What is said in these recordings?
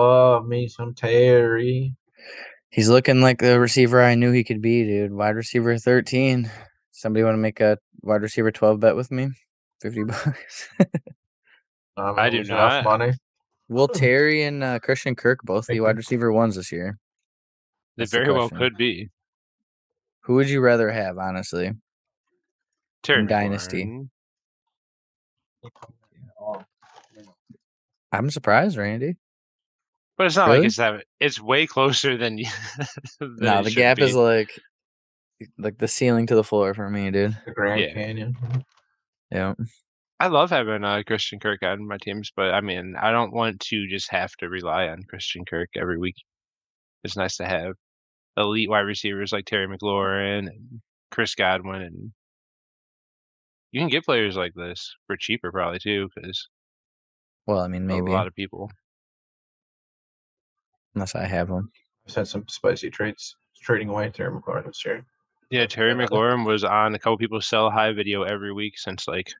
love me some Terry. He's looking like the receiver I knew he could be, dude. Wide receiver 13. Somebody want to make a wide receiver 12 bet with me? $50. I do enough not. money. Will Terry and Christian Kirk both be wide receiver 1s this year? They very well could be. Who would you rather have, honestly? Terry in McLaurin. Dynasty. I'm surprised, Randy. But it's not Really? like it's way closer than No, the gap is like the ceiling to the floor for me, dude. The Grand Canyon. Yeah. I love having Christian Kirk on my teams, but I mean, I don't want to just have to rely on Christian Kirk every week. It's nice to have elite wide receivers like Terry McLaurin and Chris Godwin, and you can get players like this for cheaper probably too, because I mean, maybe a lot of people. Unless I have them. I've had some spicy trades trading away Terry McLaurin this year. Yeah, Terry McLaurin was on a couple people's sell high video every week since like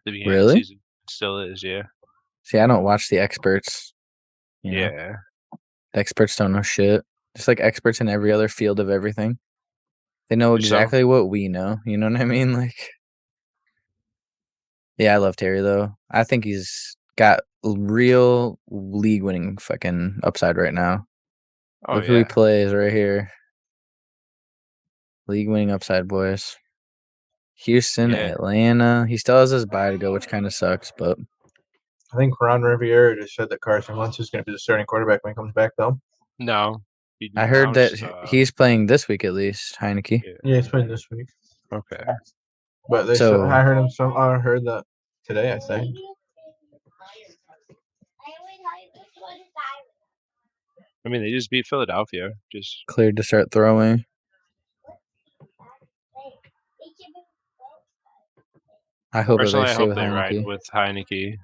the beginning of the season. Still is, yeah. See, I don't watch the experts. Yeah. The experts don't know shit. Just like experts in every other field of everything. They know exactly what we know. You know what I mean? Like, yeah, I love Terry though. I think he's got real league-winning fucking upside right now. Look who he plays right here. League-winning upside, boys. Houston, Atlanta. He still has his bye to go, which kind of sucks, but I think Ron Rivera just said that Carson Wentz is going to be the starting quarterback when he comes back, though. No. I heard that he's playing this week at least, Heineke. Yeah, he's playing this week. Okay. But I heard that today, I think. I mean, they just beat Philadelphia. Just cleared to start throwing. I hope they ride with Heineke.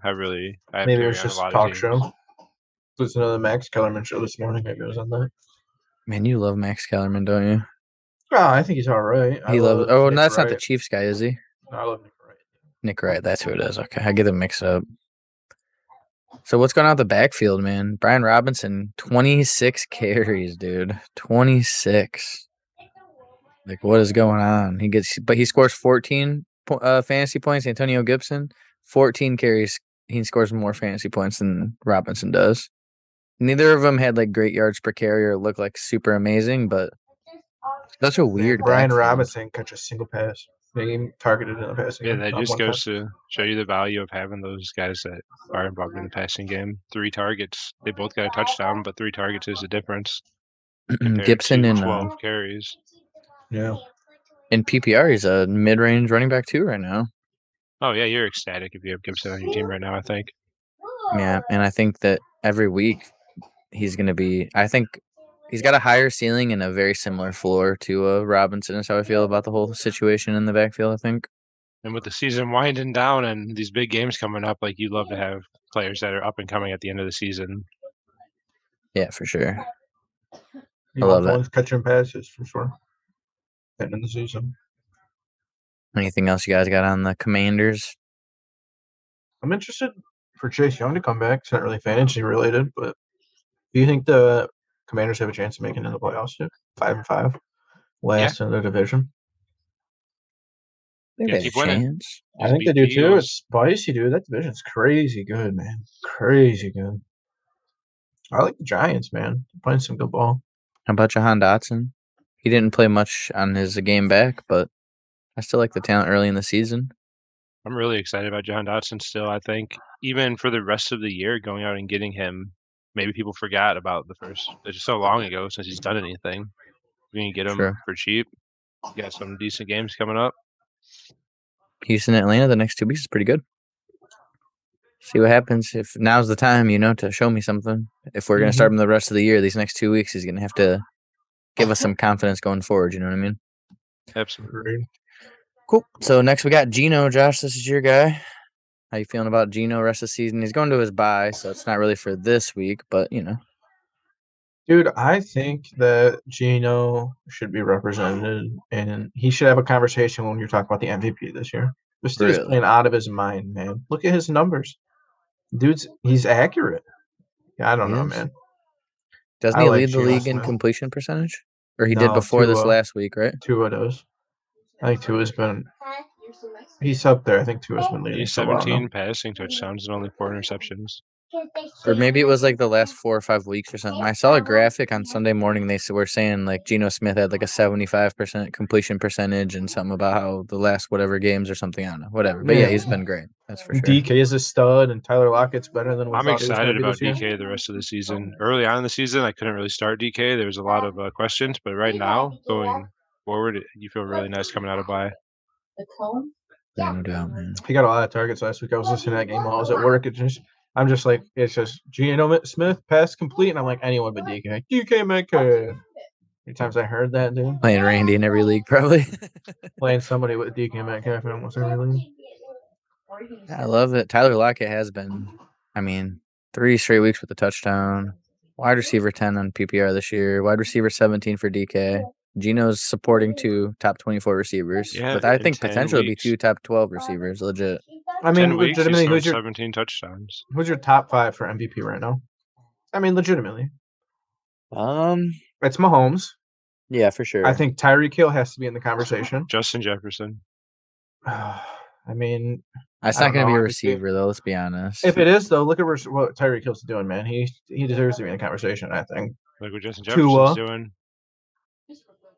Maybe it was just a talk show. Listen to the Max Kellerman show this morning. Maybe it was on that. Man, you love Max Kellerman, don't you? Oh, I think he's all right. He loves. Oh, no, that's not the Chiefs guy, is he? No, I love Nick Wright. Nick Wright, that's who it is. Okay, I get them mixed up. So what's going on with the backfield, man? Brian Robinson, 26 carries, dude. 26. Like, what is going on? He scores 14 fantasy points. Antonio Gibson, 14 carries. He scores more fantasy points than Robinson does. Neither of them had like great yards per carry or look like super amazing, but that's a weird. Brian Robinson catch a single pass. Being targeted in the passing game. Yeah, that just goes to show you the value of having those guys that are involved in the passing game. 3 targets. They both got a touchdown, but 3 targets is the difference. Gibson and 12 carries. Yeah. In PPR, he's a mid-range running back too right now. Oh yeah, you're ecstatic if you have Gibson on your team right now, I think. Yeah, and I think that every week he's going to be. I think he's got a higher ceiling and a very similar floor to Robinson. Is how I feel about the whole situation in the backfield, I think. And with the season winding down and these big games coming up, like you love to have players that are up and coming at the end of the season. Yeah, for sure. I love that. Catching passes for sure. End of the season. Anything else you guys got on the Commanders? I'm interested for Chase Young to come back. It's not really fantasy related, but do you think the Commanders have a chance of making it in the playoffs too? 5-5, last in their division. I think they have a chance. I think they do too. It's spicy, dude. That division's crazy good, man. Crazy good. I like the Giants, man. They're playing some good ball. How about Jahan Dotson? He didn't play much on his game back, but I still like the talent early in the season. I'm really excited about Jahan Dotson still. I think even for the rest of the year, going out and getting him, maybe people forgot about it's just so long ago since he's done anything. We can get him for cheap. Got some decent games coming up. Houston, Atlanta, the next 2 weeks is pretty good. See what happens. If now's the time, to show me something. If we're going to start him the rest of the year, these next 2 weeks, he's going to have to give us some confidence going forward. You know what I mean? Absolutely. Cool. So next we got Gino. Josh, this is your guy. How you feeling about Gino rest of the season? He's going to his bye, so it's not really for this week, but Dude, I think that Gino should be represented, and he should have a conversation when you're talking about the MVP this year. This dude's playing out of his mind, man. Look at his numbers. He's accurate. Yeah, I don't He know, is? man. Doesn't I he like lead the Geno league in Smith. completion percentage? Or he did No, before this Tua. last week, right? Tua does. I think Tua's been. He's up there. I think Tua's been leading He's for a while now. 17 passing touchdowns and only 4 interceptions. Or maybe it was like the last 4 or 5 weeks or something. I saw a graphic on Sunday morning. They were saying like Geno Smith had like a 75% completion percentage and something about how the last whatever games or something. I don't know, whatever. But yeah, he's been great. That's for sure. DK is a stud, and Tyler Lockett's better than we I'm thought he was going excited to be about this year. DK the rest of the season. Early on in the season, I couldn't really start DK. There was a lot of questions, but right now, going forward, you feel really nice coming out of bye. Yeah, no doubt, man. He got a lot of targets last week. I was listening to that game while I was at work. I'm just like, it's just Geno Smith pass complete, and I'm like, anyone but DK. DK Metcalf. How many times I heard that, dude? Playing Randy in every league, probably. Playing somebody with DK Metcalf in almost every league. I love it. Tyler Lockett has been, 3 straight weeks with a touchdown. Wide receiver 10 on PPR this year. Wide receiver 17 for DK. Geno's supporting 2 top 24 receivers. Yeah, but I in think 10 potentially be weeks. 2 top 12 receivers. Legit. I 10 mean, weeks, he legitimately, scored 17 touchdowns. who's your top 5 for MVP right now? I mean, legitimately. It's Mahomes. Yeah, for sure. I think Tyreek Hill has to be in the conversation. Justin Jefferson. I mean, It's I not don't going to be know, a honestly. receiver, though. Let's be honest. If it is, though, look at what Tyreek Hill's doing, man. He deserves to be in the conversation, I think. Look what Justin Tua, Jefferson's doing.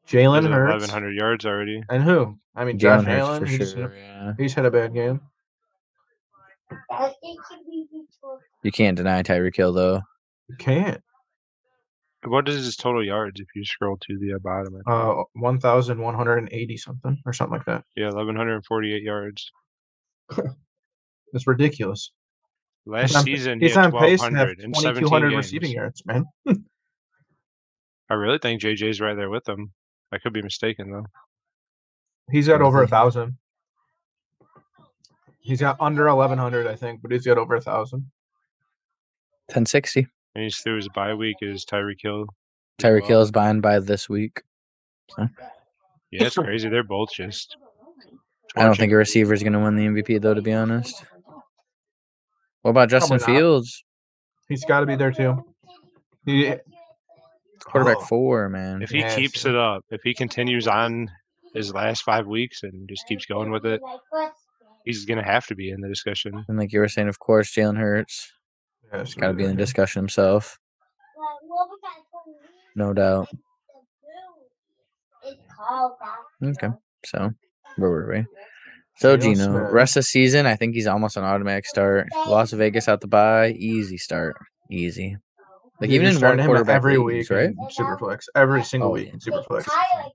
Jalen He's at Hurts. 1,100 yards already. And who? I mean, Jalen Josh Hurts Allen. for He's sure. Yeah. had a bad game. You can't deny Tyreek Hill, though. You can't. What is his total yards if you scroll to the bottom? 1,180 something or something like that. Yeah, 1,148 yards. It's ridiculous. Last season, he he's had on pace to have 1,200 in 2,200 17 receiving games. yards, man. I really think JJ's right there with him. I could be mistaken, though. He's got over 1,000. He's got under 1,100, I think, but he's got over 1,000. 1060. And he's through his bye week is Tyreek Hill. Tyreek Hill is buying by this week. So. Yeah, it's crazy. They're both just. I don't think a receiver is going to win the MVP, though, to be honest. What about Justin Fields? He's got to be there, too. Quarterback 4, man. If he keeps it up, if he continues on his last 5 weeks and just keeps going with it, he's going to have to be in the discussion. And like you were saying, of course, Jalen Hurts. He's got to be in the discussion himself. No doubt. Okay, so where were we? So Geno, rest of the season, I think he's almost an automatic start. Las Vegas out the bye, easy start, easy. Like even in one quarterback every leagues, week, right? Superflex, every single week in Superflex.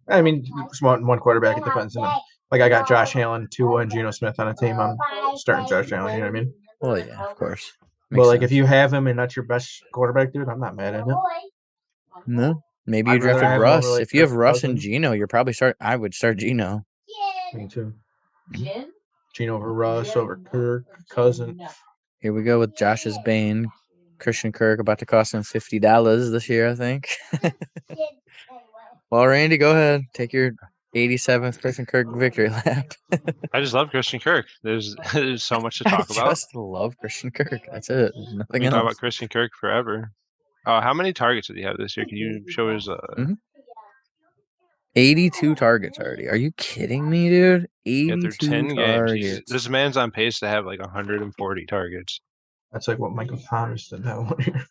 I mean, one quarterback, it depends. Like I got Josh Allen, Tua, and Geno Smith on a team. I'm starting Josh Allen. You know what I mean? Well, yeah, of course. But like, if you have him and that's your best quarterback, dude, I'm not mad at it. No, maybe you drafted Russ. If you have Russ and Geno, you're probably I would start Geno. Me too. Geno over Russ, over Kirk, Cousins. Here we go with Josh's Bane. Christian Kirk about to cost him $50 this year, I think. Well, Randy, go ahead. Take your 87th Christian Kirk victory lap. I just love Christian Kirk. There's so much to talk about. I just love Christian Kirk. That's it. Nothing else. Talk about Christian Kirk forever. How many targets did he have this year? Can you show his? 82 targets already. Are you kidding me, dude? 82 10 targets. games. This man's on pace to have like 140 targets. That's like what Michael Thomas did that 1 year.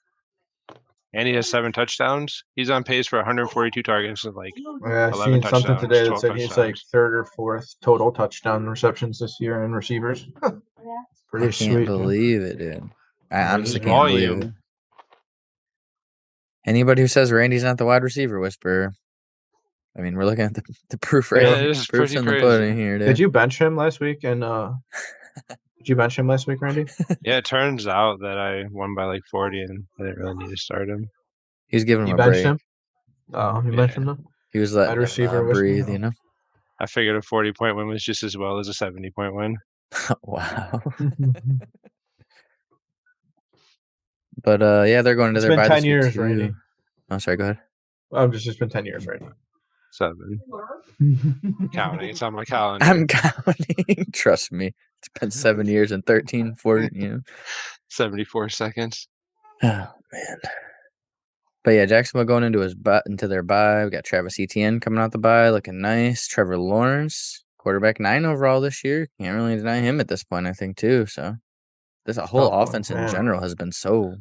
And he has 7 touchdowns. He's on pace for 142 targets and like 11 seen touchdowns. Something today that said he's like touchdowns. 3rd or 4th total touchdown receptions this year in receivers. Pretty sweet. I can't believe it, dude. I honestly can't believe it. Anybody who says Randy's not the wide receiver whisperer, I mean, we're looking at the proof right Yeah, here. Proof's in the pudding here, dude. Did you bench him last week? And did you bench him last week, Randy? Yeah, it turns out that I won by like 40 and I didn't really need to start him. He was giving him a break. Him? Oh, you benched him? He was letting receiver breathe, you know? I figured a 40-point win was just as well as a 70-point win. Wow. But yeah, they're going to their bye this week. It's been 10 years, Randy. Oh, sorry, go ahead. It's just been 10 years, Randy. 7. Counting. It's on my calendar. I'm counting. Trust me. It's been 7 years and 13, 14, 74 seconds. man. But yeah, Jacksonville going into their bye. We got Travis Etienne coming out the bye, looking nice. Trevor Lawrence, quarterback 9 overall this year. Can't really deny him at this point, I think, too. So this whole Tough one, offense in man. general has been so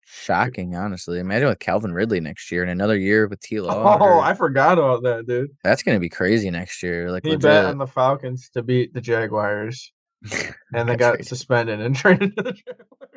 shocking, honestly. Imagine with Calvin Ridley next year and another year with T. Law. Oh, I forgot about that, dude. That's gonna be crazy next year. Like He legit. bet on the Falcons to beat the Jaguars, and then got traded. suspended and traded to the Jaguars.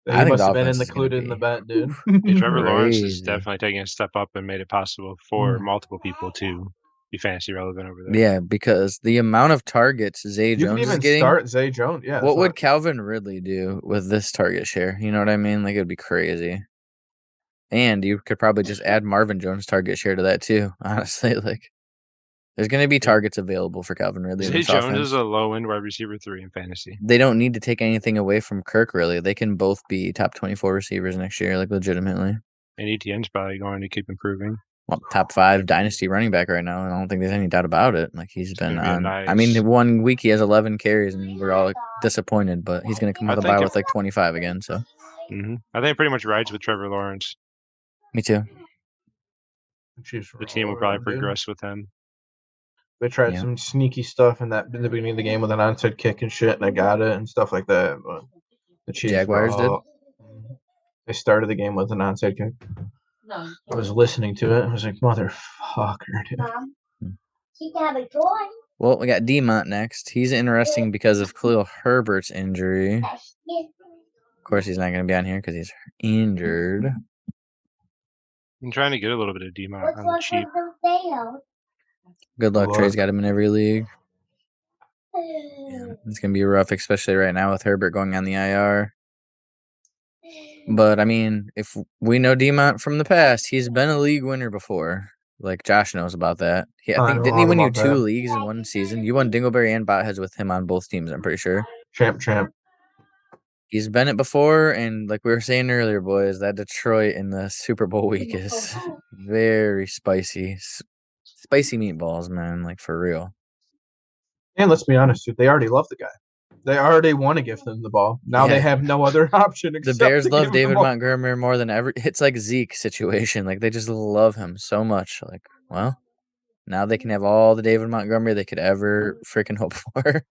I He think must the have been offense is gonna included in the be bet, dude. Yeah, Trevor Lawrence is crazy. definitely taking a step up and made it possible for multiple people to be fantasy relevant over there. Yeah, because the amount of targets Zay You can Jones is even getting. start Zay Jones. Yeah. What would Calvin Ridley do with this target share? You know what I mean? Like, it'd be crazy. And you could probably just add Marvin Jones' target share to that too. Honestly, like, there's going to be targets available for Calvin Ridley. in Zay this Jones offense. is a low end wide receiver 3 in fantasy. They don't need to take anything away from Kirk. Really, they can both be top 24 receivers next year, like legitimately. And ETN's probably going to keep improving. Well, top 5 dynasty running back right now. I don't think there's any doubt about it. Like, he's been on. I mean, 1 week he has 11 carries, and we're all disappointed. But he's going to come out of the bye with like 25 again. So, I think it pretty much rides with Trevor Lawrence. Me too. The team will probably progress with him. They tried some sneaky stuff in the beginning of the game with an onside kick and shit, and I got it and stuff like that. But the Chiefs Jaguars did. They started the game with an onside kick. I was listening to it. I was like, motherfucker, dude. Well, we got D-Mont next. He's interesting because of Khalil Herbert's injury. Of course, he's not going to be on here because he's injured. I'm trying to get a little bit of D-Mont on the cheap. Good luck. Trey's got him in every league. Yeah, it's going to be rough, especially right now with Herbert going on the IR. But, I mean, if we know D-Mont from the past, he's been a league winner before. Like, Josh knows about that. I think, didn't he win you 2 leagues in 1 season? You won Dingleberry and Botheads with him on both teams, I'm pretty sure. Champ. He's been it before, and like we were saying earlier, boys, that Detroit in the Super Bowl week is very spicy. Spicy meatballs, man, like for real. And let's be honest, dude, they already love the guy. They already want to give them the ball. Now they have no other option. The Bears love David Montgomery more than ever. It's like Zeke situation. Like, they just love him so much. Like, well, now they can have all the David Montgomery they could ever freaking hope for.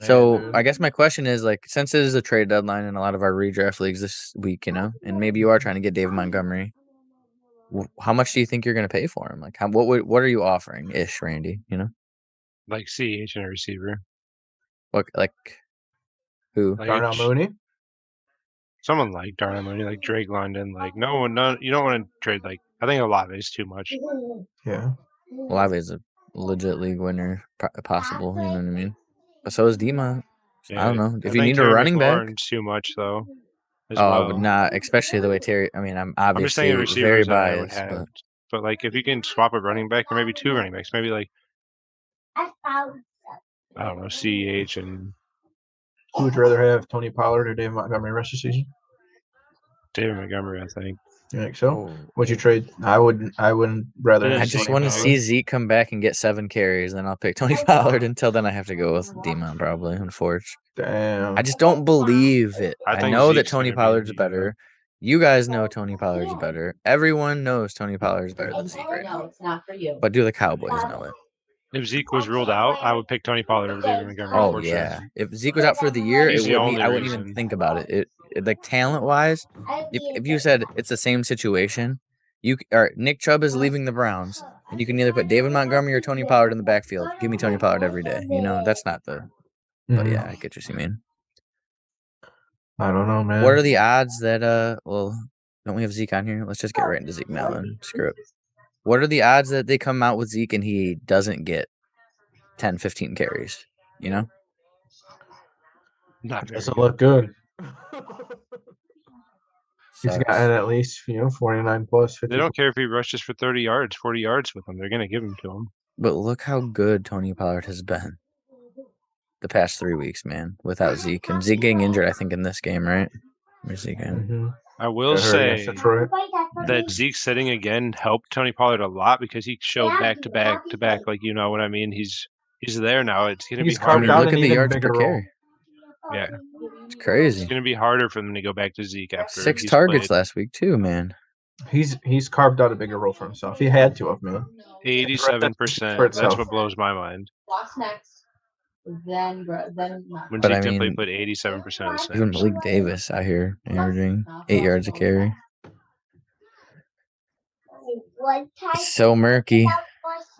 So I guess my question is, like, since it is a trade deadline in a lot of our redraft leagues this week, you know, and maybe you are trying to get David Montgomery, how much do you think you're going to pay for him? Like, what are you offering, Randy? You know, like CH and a receiver. What, like, who? Like Darnell Mooney. Someone like Darnell Mooney, like Drake London. Like, no, you don't want to trade. Like, I think Olave is too much. Yeah, Olave is a legit league winner, possible. You know what I mean? But so is D-Mont. Yeah, I don't know. If you need a running back, too much though. I would not, especially the way Terry. I mean, I'm obviously very biased, but like if you can swap a running back or maybe 2 running backs, maybe like I don't know, CH and. Who would you rather have, Tony Pollard or David Montgomery rest of the season? David Montgomery, I think. You think so? Would you trade? I wouldn't rather. I just want to see Zeke come back and get 7 carries, then I'll pick Tony Pollard. Until then, I have to go with D-Mont probably. Unfortunately, damn. I just don't believe it. I know that Tony Pollard's better. You guys know Tony Pollard's better. Everyone knows Tony Pollard's better than Zeke right now. It's not for you. But do the Cowboys know it? If Zeke was ruled out, I would pick Tony Pollard over David Montgomery. Oh yeah, if Zeke was out for the year, I wouldn't even think about it. Like talent wise, if you said it's the same situation, Nick Chubb is leaving the Browns, and you can either put David Montgomery or Tony Pollard in the backfield. Give me Tony Pollard every day. You know, that's not the. But yeah, I get what you mean. I don't know, man. What are the odds that well, don't we have Zeke on here? Let's just get right into Zeke now and screw it. What are the odds that they come out with Zeke and he doesn't get 10, 15 carries? You know? Doesn't look good. He's gotten at least, 49 plus. 50. They don't care if he rushes for 30 yards, 40 yards with them. They're going to give him to him. But look how good Tony Pollard has been the past 3 weeks, man, without Zeke. And Zeke getting injured, I think, in this game, right? Where's Zeke in? I will say that Zeke sitting again helped Tony Pollard a lot because he showed back to back. Like, you know what I mean? He's there now. It's going to be hard. Look at the yards per carry. Yeah. It's It's crazy. gonna be harder for them to go back to Zeke after 6 he's targets played last week too, man. He's carved out a bigger role for himself. He had to have, man. 87%. That's itself. what blows my mind. Watch next. Then When But I Zeke mean, played 87% of the even snaps. Malik Davis out here averaging 8 yards a carry. It's so murky.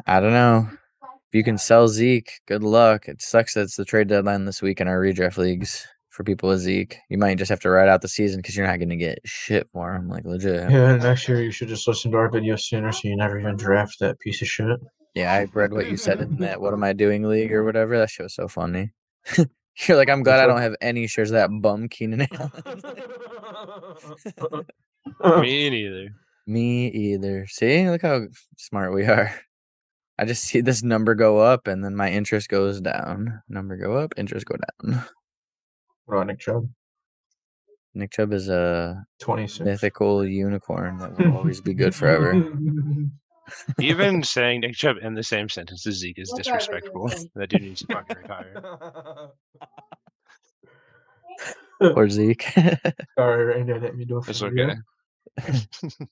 I don't know. If you can sell Zeke, good luck. It sucks that it's the trade deadline this week in our redraft leagues for people with Zeke. You might just have to ride out the season because you're not going to get shit for him, like legit. Yeah, next year you should just listen to our video sooner so you never even draft that piece of shit. Yeah, I read what you said in that What Am I Doing league or whatever. That shit was so funny. You're like, I'm glad I don't have any shares of that bum Keenan Allen. Me neither. Me either. See, look how smart we are. I just see this number go up and then my interest goes down. Number go up, interest go down. What about Nick Chubb? Nick Chubb is a 26. mythical unicorn that will always be good forever. Even saying Nick Chubb in the same sentence as Zeke is disrespectful. That dude needs to fucking retire. Or Zeke. Sorry, Randy, I didn't mean to It's offend you. okay.